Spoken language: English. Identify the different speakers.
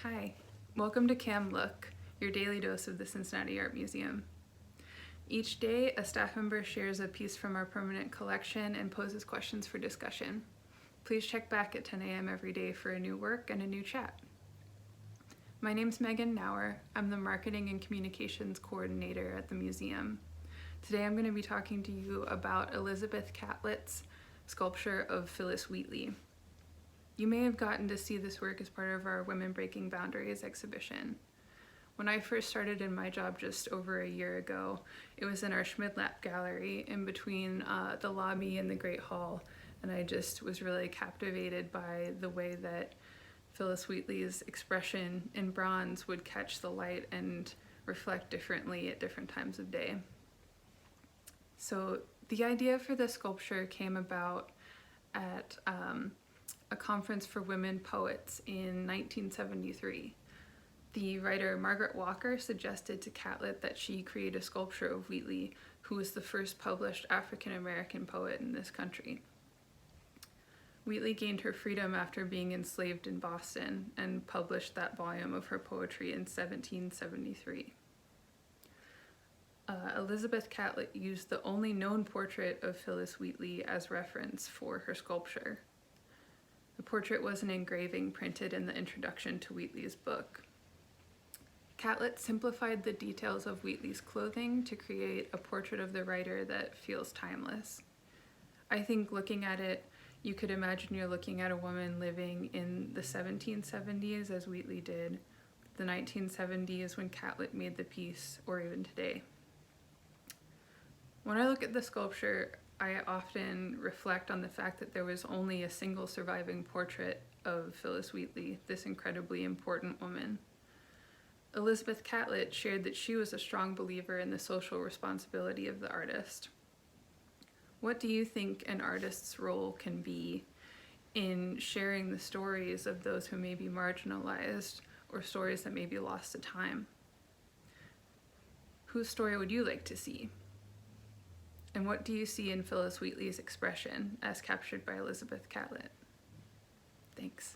Speaker 1: Hi, welcome to Cam Look, your daily dose of the Cincinnati Art Museum. Each day, a staff member shares a piece from our permanent collection and poses questions for discussion. Please check back at 10 a.m. every day for a new work and a new chat. My name's Megan Nauer. I'm the Marketing and Communications Coordinator at the museum. Today I'm going to be talking to you about Elizabeth Catlett's sculpture of Phillis Wheatley. You may have gotten to see this work as part of our Women Breaking Boundaries exhibition. When I first started in my job just over a year ago, it was in our Schmidlap gallery in between the lobby and the Great Hall, and I just was really captivated by the way that Phillis Wheatley's expression in bronze would catch the light and reflect differently at different times of day. So the idea for the sculpture came about at a conference for women poets in 1973. The writer Margaret Wachs suggested to Catlett that she create a sculpture of Wheatley, who was the first published African-American poet in this country. Wheatley gained her freedom after being enslaved in Boston and published that volume of her poetry in 1773. Elizabeth Catlett used the only known portrait of Phillis Wheatley as reference for her sculpture. The portrait was an engraving printed in the introduction to Wheatley's book. Catlett simplified the details of Wheatley's clothing to create a portrait of the writer that feels timeless. I think looking at it, you could imagine you're looking at a woman living in the 1770s as Wheatley did, the 1970s when Catlett made the piece, or even today. When I look at the sculpture, I often reflect on the fact that there was only a single surviving portrait of Phillis Wheatley, this incredibly important woman. Elizabeth Catlett shared that she was a strong believer in the social responsibility of the artist. What do you think an artist's role can be in sharing the stories of those who may be marginalized or stories that may be lost to time? Whose story would you like to see? And what do you see in Phillis Wheatley's expression as captured by Elizabeth Catlett? Thanks.